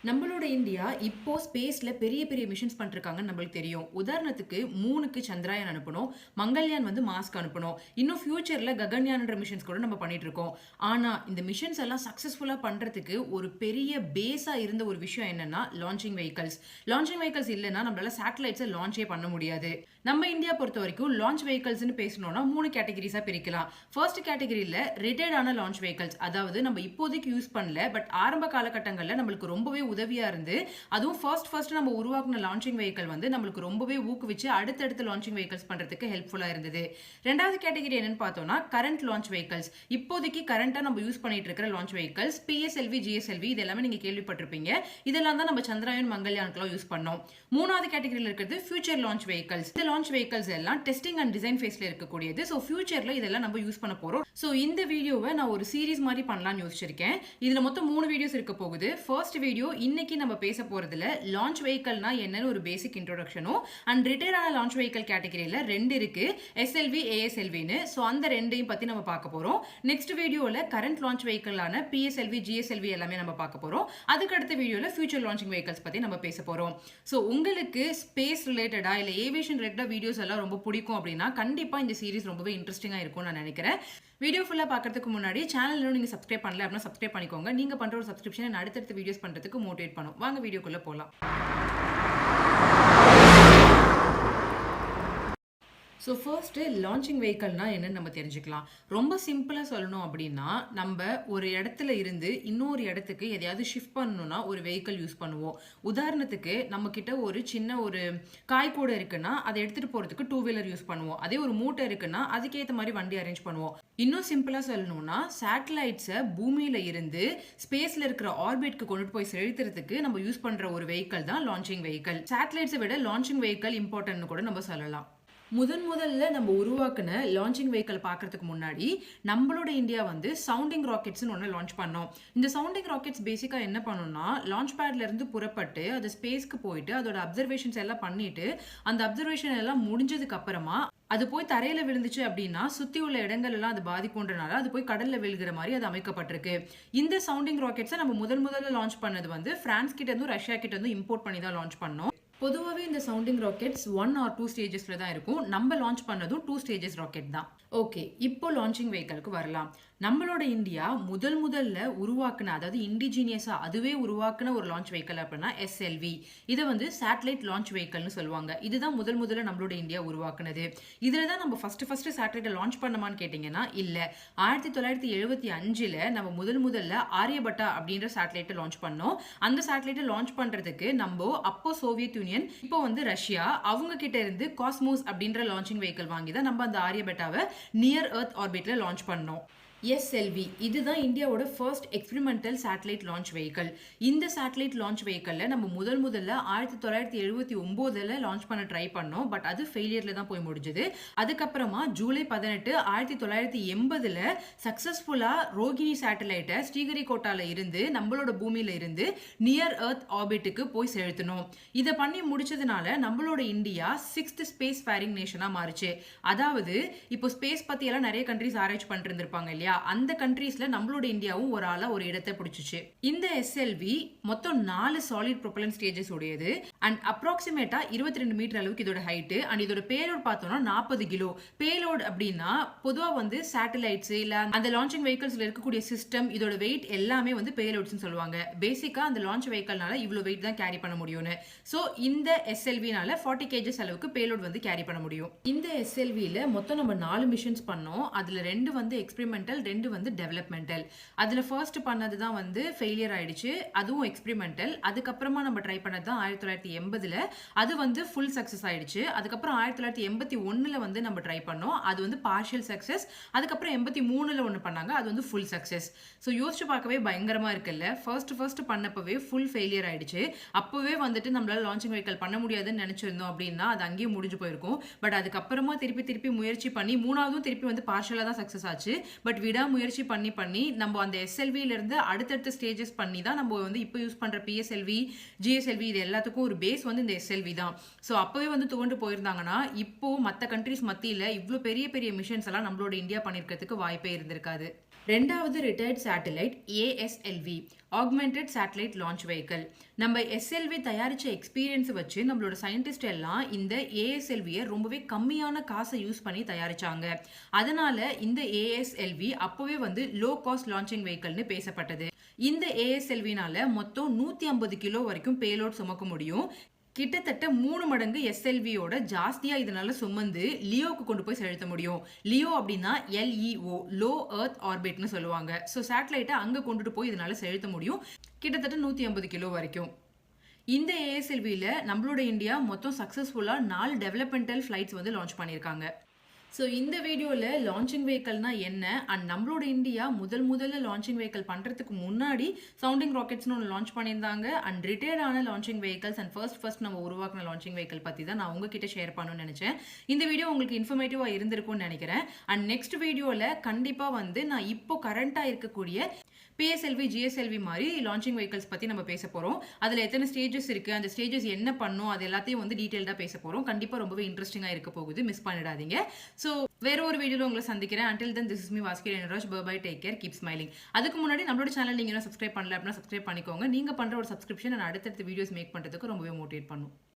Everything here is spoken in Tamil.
நம்மளோட இந்தியா இப்போ ஸ்பேஸ்ல பெரிய பெரிய மிஷன்ஸ் பண்ணிருக்காங்கன்னு நம்மளுக்கு தெரியும். உதாரணத்துக்கு 3க்கு சந்திராயன் அனுப்பணும். மங்கள்யான் வந்து மாஸ்க் அனுப்பணும். இன்னும் ஃபியூச்சர்ல ககன்யான்ன்ற மிஷன்ஸ் கூட நம்ம பண்ணிட்டு இருக்கோம். ஆனா இந்த மிஷன்ஸ் எல்லாம் சக்சஸ்ஃபுல்லா பண்றதுக்கு ஒரு பெரிய பேஸா இருந்த ஒரு விஷயம் என்னன்னா லான்ச்சிங் வெஹிக்கல்ஸ். லான்ச்சிங் வெஹிக்கல்ஸ் இல்லைன்னா நம்மளால சேட்டலைட்ஸை லான்ச்சே பண்ண முடியாது. நம்ம இந்தியா பொறுத்த வரைக்கும் லான்ச் வெஹிக்கல்ஸ்னு பேசணும்னா 3 கேட்டகரிஸா பிரிக்கலாம். ஃபர்ஸ்ட் கேட்டகரியில ரிட்டையர்டான லான்ச் வெஹிக்கல்ஸ், அதாவது நம்ம இப்போதைக்கு யூஸ் பண்ணல பட் ஆரம்ப காலகட்டங்களில் நம்மளுக்கு ரொம்பவே உதவியா இருந்து, அதுவும் ஃபர்ஸ்ட் நம்ம உருவாக்குன லான்ச்சிங் வெஹிக்கல் வந்து நம்மளுக்கு ரொம்பவே ஊக்குவிச்சு அடுத்தடுத்த லான்ச்சிங் வெஹிக்கல்ஸ் பண்றதுக்கு ஹெல்ப்ஃபுல்லா இருந்தது. ரெண்டாவது கேட்டகரி என்னன்னு பார்த்தோம்னா கரண்ட் லான்ச் வெஹிக்கல்ஸ். இப்போதைக்கு கரண்டா நம்ம யூஸ் பண்ணிட்டு இருக்கிற லான்ச் வெஹிக்கல்ஸ் PSLV, GSLV இது எல்லாமே நீங்க கேள்விப்பட்டிருப்பீங்க. இதெல்லாம் தான் நம்ம சந்திராயன் மங்கள்யானுக்குலாம் யூஸ் பண்ணோம். மூணாவது கேட்டகரியில் இருக்கிறது ஃபியூச்சர் லான்ச் வெஹிக்கல்ஸ். இந்த லான்ச் வெஹிக்கல்ஸ் எல்லாம் டெஸ்டிங் அண்ட் டிசைன் ஃபேஸ்ல இருக்கக்கூடியது. ஸோ ஃபியூச்சர்ல இதெல்லாம் நம்ம யூஸ் பண்ண போறோம். ஸோ இந்த வீடியோவை நான் ஒரு சீரிஸ் மாதிரி பண்ணலாம்னு யோசிச்சிருக்கேன். இதுல மொத்தம் 3 வீடியோஸ் இருக்க போகுது. ஃபர்ஸ்ட் வீடியோ இன்னைக்கு நம்ம பேச போறதுல லான்ச் வெஹிக்கல்னா என்னன்னு ஒரு பேசிக் இன்ட்ரோடக்ஷனும், அண்ட் ரிட்டையர்டான லான்ச் வெஹிக்கல் கேட்டகரியில 2 இருக்கு, SLV, ASLVன்னு. ஸோ அந்த ரெண்டையும் பத்தி நம்ம பார்க்க போறோம். நெக்ஸ்ட் வீடியோல கரண்ட் லான்ச் வெஹிக்கலான PSLV, GSLV எல்லாமே நம்ம பார்க்க போறோம். அதுக்கு அடுத்த வீடியோல ஃபியூச்சர் லான்ச்சிங் வெஹிக்கல்ஸ் பத்தி நம்ம பேச போறோம். ஸோ உங்களுக்கு ஸ்பேஸ் ரிலேட்டடா இல்ல ஏவியேஷன் ரிலேட்டடா வீடியோஸ் எல்லாம் ரொம்ப பிடிக்கும் அப்படின்னா கண்டிப்பா இந்த சீரிஸ் ரொம்பவே இன்ட்ரெஸ்டிங்கா இருக்கும்னு நான் நினைக்கிறேன். வீடியோ ஃபுல்லா பார்க்கறதுக்கு முன்னாடி சேனல் நீங்க சப்ஸ்கிரைப் பண்ணல அப்படின்னா சப்ஸ்கிரைப் பண்ணிக்கோங்க. நீங்க பண்ற ஒரு சப்ஸ்கிரிப்ஷன் அடுத்தடுத்த வீடியோஸ் பண்றதுக்கு மோட்டிவேட் பண்ணும். வாங்க வீடியோக்குள்ள போலாம். ஸோ ஃபர்ஸ்ட்டு லான்ச்சிங் வெஹிக்கல்னா என்னன்னு நம்ம தெரிஞ்சுக்கலாம். ரொம்ப சிம்பிளாக சொல்லணும் அப்படின்னா, நம்ம ஒரு இடத்துல இருந்து இன்னொரு இடத்துக்கு எதையாவது ஷிஃப்ட் பண்ணணும்னா ஒரு வெஹிக்கல் யூஸ் பண்ணுவோம். உதாரணத்துக்கு நம்ம கிட்ட ஒரு சின்ன ஒரு காய்கூடை இருக்குன்னா அதை எடுத்துகிட்டு போகிறதுக்கு 2 வீலர் யூஸ் பண்ணுவோம். அதே ஒரு மூட்டை இருக்குன்னா அதுக்கேற்ற மாதிரி வண்டி அரேஞ்ச் பண்ணுவோம். இன்னும் சிம்பிளாக சொல்லணும்னா சேட்டலைட்ஸை பூமியில் இருந்து ஸ்பேஸில் இருக்கிற ஆர்பிட்க்கு கொண்டுட்டு போய் செலுத்துறதுக்கு நம்ம யூஸ் பண்ணுற ஒரு வெஹிக்கல் தான் லான்ச்சிங் வெஹிக்கல். சேட்டலைட்ஸை விட லான்ச்சிங் வெஹிக்கல் இம்பார்ட்டன்ட்னு கூட நம்ம சொல்லலாம். முதல்ல நம்ம உருவாக்குன லான்ச்சிங் வெஹிக்கல் பார்க்கறதுக்கு முன்னாடி நம்மளோட இந்தியா வந்து சவுண்டிங் ராக்கெட்ஸ்னு ஒன்று லான்ச் பண்ணோம். இந்த சவுண்டிங் ராக்கெட்ஸ் பேசிக்காக என்ன பண்ணோம்னா, லான்ச் பேட்ல இருந்து புறப்பட்டு அது ஸ்பேஸ்க்கு போயிட்டு அதோட அப்சர்வேஷன்ஸ் எல்லாம் பண்ணிட்டு அந்த அப்சர்வேஷன் எல்லாம் முடிஞ்சதுக்கு அப்புறமா அது போய் தரையில விழுந்துச்சு அப்படின்னா சுத்தி உள்ள இடங்கள் எல்லாம் அது பாதிக்கும்ன்றனால அது போய் கடல்ல விழுகிற மாதிரி அது அமைக்கப்பட்டிருக்கு. இந்த சவுண்டிங் ராக்கெட்ஸை நம்ம முதல்ல லான்ச் பண்ணது வந்து பிரான்ஸ் கிட்ட இருந்தும் ரஷ்யா கிட்ட இருந்தும் இம்போர்ட் பண்ணி தான் லான்ச் பண்ணோம். பொதுவாகவே இந்த சவுண்டிங் ராக்கெட்ஸ் 1 or 2 ஸ்டேஜஸ்ல தான் இருக்கும். நம்ம லான்ச் பண்ணதும் 2 ஸ்டேஜஸ் ராக்கெட் தான். ஓகே, இப்போ லான்ச்சிங் வெஹிக்கலுக்கு வரலாம். நம்மளோட இந்தியா முதல்ல உருவாக்குன, அதாவது இண்டிஜினியஸா அதுவே உருவாக்குன ஒரு லான்ச் வெஹிக்கல் அப்படின்னா SLV. இதை வந்து சேட்டலைட் லான்ச் வெஹிக்கல்னு சொல்லுவாங்க. இதுதான் முதல்ல நம்மளோட இந்தியா உருவாக்குனது. இதுல தான் நம்ம ஃபர்ஸ்ட் சேட்டலைட்டை லான்ச் பண்ணமான்னு கேட்டீங்கன்னா இல்ல. 1975ல நம்ம முதல்ல ஆரியபட்டா அப்படின்ற சேட்டலைட்டை லான்ச் பண்ணோம். அந்த சேட்டலைட்டை லான்ச் பண்றதுக்கு நம்ம அப்போ சோவியத் யூனியன், இப்போ வந்து ரஷ்யா, அவங்க கிட்ட இருந்து காஸ்மோஸ் அப்படின்ற லான்ச்சிங் வெஹிக்கல் வாங்கி தான் நம்ம அந்த ஆரியபட்டாவை நியர் எர்த் ஆர்பிட்ல லான்ச் பண்ணோம். SLV இதுதான் இந்தியாவோட first experimental satellite launch vehicle. இந்த சேட்டலைட் லான்ச் வெஹிக்கல்ல நம்ம முதல்ல 1979ல லான்ச் பண்ண ட்ரை பண்ணோம். பட் அது ஃபெயிலியர்ல தான் போய் முடிஞ்சது. அதுக்கப்புறமா ஜூலை 18, 1980ல சக்சஸ்ஃபுல்லா ரோகிணி சேட்டலைட்டை ஸ்ரீஹரிகோட்டால இருந்து நம்மளோட பூமியில இருந்து நியர் எர்த் ஆர்பிட்டுக்கு போய் செலுத்தணும். இதை பண்ணி முடிச்சதுனால நம்மளோட இந்தியா 6th ஸ்பேஸ் ஃபேரிங் நேஷனா மாறுச்சு. அதாவது இப்போ ஸ்பேஸ் பத்தி எல்லாம் நிறைய கண்ட்ரிஸ் ஆராய்ச்சி பண்ணிட்டு இருந்திருப்பாங்க இல்லையா, அந்த கண்ட்ரீஸ்ல நம்மளோட இந்தியாவும் ஒரு ஆளா ஒரு இடத்தை பிடிச்சிச்சு. இந்த SLV மொத்தம் 4 சாலிட் ப்ரொபல்லன்ட் ஸ்டேஜஸ் உடையது அண்ட் அப்ராக்சிமேட்டா 22 மீட்டர் அளவுக்கு இதோட ஹைட். அண்ட் இதோட பேலோட் பார்த்தோம்னா 40 கிலோ. பேலோட் அப்படின்னா பொதுவா வந்து சேட்டலைட்ஸ் இல்ல அந்த லான்ச்சிங் வெஹிக்கல்ஸ்ல இருக்கக்கூடிய சிஸ்டம், இதோட வெயிட் எல்லாமே வந்து பேலோட்ஸ்னு சொல்லுவாங்க. பேசிக்கா அந்த லான்ச் வெஹிக்கல்னால இவ்வளவு வெயிட் தான் கேரி பண்ண முடியும்னு. சோ இந்த SLVனால 40 kgs அளவுக்கு பேலோட் வந்து கேரி பண்ண முடியும். இந்த SLVல மொத்தம் நம்ம 4 மிஷன்ஸ் பண்ணோம். அதுல 2 வந்து எக்ஸ்பெரிமெண்டல், 2 வந்து டெவலப்மெண்டல். அதுல ஃபர்ஸ்ட் பண்ணது தான் வந்து ஃபெயிலியர் ஆயிடுச்சு. அதுவும் எக்ஸ்பெரிமெண்டல். அதுக்கப்புறமா நம்ம ட்ரை பண்ணது தான் 1980ல. அது வந்து ஃபுல் சக்சஸ் ஆயிடுச்சு. அதுக்கப்புறம் 1981ல வந்து நம்ம ட்ரை பண்ணோம். அது வந்து பார்ஷியல் சக்சஸ். அதுக்கப்புறம் 83ல ஒன்று பண்ணாங்க. அது வந்து ஃபுல் சக்சஸ். ஸோ யோசிச்சு பார்க்கவே பயங்கரமா இருக்குல்ல. ஃபர்ஸ்ட் பண்ணப்பவே ஃபுல் ஃபெயிலியர் ஆயிடுச்சு. அப்பவே வந்துட்டு நம்மளால லான்ச்சிங் வெஹிக்கல் பண்ண முடியாதுன்னு நினைச்சிருந்தோம் அப்படின்னா அது அங்கேயே முடிஞ்சு போயிருக்கும். பட் அதுக்கப்புறமா திருப்பி முயற்சி பண்ணி மூணாவதும் திருப்பி வந்து பார்ஷியலா தான் சக்சஸ் ஆச்சு. பட் விடாமுயற்சி பண்ணி நம்ம அந்த SLVல இருந்து அடுத்தடுத்த ஸ்டேஜஸ் பண்ணி தான் நம்ம வந்து இப்போ யூஸ் பண்ற PSLV, GSLV இது எல்லாத்துக்கும் ஒரு பேஸ் வந்து இந்த SLV தான். ஸோ அப்பவே வந்து துவண்டு போயிருந்தாங்கன்னா இப்போ மற்ற கண்ட்ரிஸ் மத்தியில இவ்வளோ பெரிய மிஷன்ஸ் எல்லாம் நம்மளோட இந்தியா பண்ணிருக்கிறதுக்கு வாய்ப்பே இருந்திருக்காது. ரெண்டாவது retired satellite ASLV, augmented satellite launch vehicle. நம்ம எஸ்எல்வி தயாரிச்ச எக்ஸ்பீரியன்ஸ் வச்சு நம்மளோட சயின்டிஸ்ட் எல்லாம் இந்த ஏஎஸ்எல்வியை ரொம்பவே கம்மியான காசை யூஸ் பண்ணி தயாரிச்சாங்க. அதனால இந்த ஏஎஸ்எல்வி அப்பவே வந்து லோ காஸ்ட் லான்ச்சிங் வெஹிக்கல்னு பேசப்பட்டது. இந்த ஏஎஸ்எல்வினால மொத்தம் 150 கிலோ வரைக்கும் பேலோட் சுமக்க முடியும். கிட்டத்தட்ட 3 மடங்கு எஸ்எல்வியோட ஜாஸ்தியா இதனால சுமந்து லியோக்கு கொண்டு போய் செலுத்த முடியும். லியோ அப்படின்னா எல்இஓ, லோ எர்த் ஆர்பிட்னு சொல்லுவாங்க. ஸோ சேட்டலைட்டை அங்கே கொண்டுட்டு போய் இதனால செலுத்த முடியும், கிட்டத்தட்ட 150 கிலோ வரைக்கும். இந்த ஏஎஸ்எல்வியில் நம்மளோட இந்தியா மொத்தம் சக்ஸஸ்ஃபுல்லாக 4 டெவலப்மெண்டல் ஃப்ளைட்ஸ் வந்து லான்ச் பண்ணியிருக்காங்க. ஸோ இந்த வீடியோவில் லான்ச்சிங் வெஹிக்கல்னா என்ன அண்ட் நம்மளோட இந்தியா முதல்ல லான்ச்சிங் வெஹிக்கல் பண்ணுறதுக்கு முன்னாடி சவுண்டிங் ராக்கெட்ஸ்னு ஒன்று லான்ச் பண்ணியிருந்தாங்க. அண்ட் ரிட்டையர்டான லான்ச்சிங் வெஹிக்கல்ஸ் அண்ட் ஃபர்ஸ்ட் நம்ம உருவாக்கின லான்ச்சிங் வெஹிக்கல் பற்றி தான் நான் உங்ககிட்ட ஷேர் பண்ணணும்னு நினச்சேன். இந்த வீடியோ உங்களுக்கு இன்ஃபர்மேட்டிவாக இருந்திருக்கும்னு நினைக்கிறேன். அண்ட் நெக்ஸ்ட் வீடியோவில் கண்டிப்பாக வந்து நான் இப்போ கரண்ட்டாக இருக்கக்கூடிய பிஎஸ்எல்வி, ஜிஎஸ்எல்வி மாதிரி லான்ச்சிங் வெஹிக்கல்ஸ் பற்றி நம்ம பேச போகிறோம். அதில் எத்தனை ஸ்டேஜஸ் இருக்குது, அந்த ஸ்டேஜஸ் என்ன பண்ணும், அது எல்லாத்தையும் வந்து டீட்டெயில்டாக பேச போகிறோம். கண்டிப்பாக ரொம்பவே இன்ட்ரெஸ்டிங்காக இருக்க போகுது, மிஸ் பண்ணிடாதீங்க. ஸோ வேற ஒரு வீடியோவில் உங்களை சந்திக்கிறேன். Until then this is me Vaski Renuraj. Bye, take care, keep smiling. அதுக்கு முன்னாடி நம்மளோட சேனல் நீங்கள் சப்ஸ்கிரைப் பண்ணல அப்படின்னா சப்ஸ்கிரைப் பண்ணிக்கோங்க. நீங்கள் பண்ணுற ஒரு சப்ஸ்கிரிப்ஷன் நான் அடுத்தடுத்த வீடியோஸ் மேக் பண்ணுறதுக்கு ரொம்பவே மோட்டிவேட் பண்ணும்.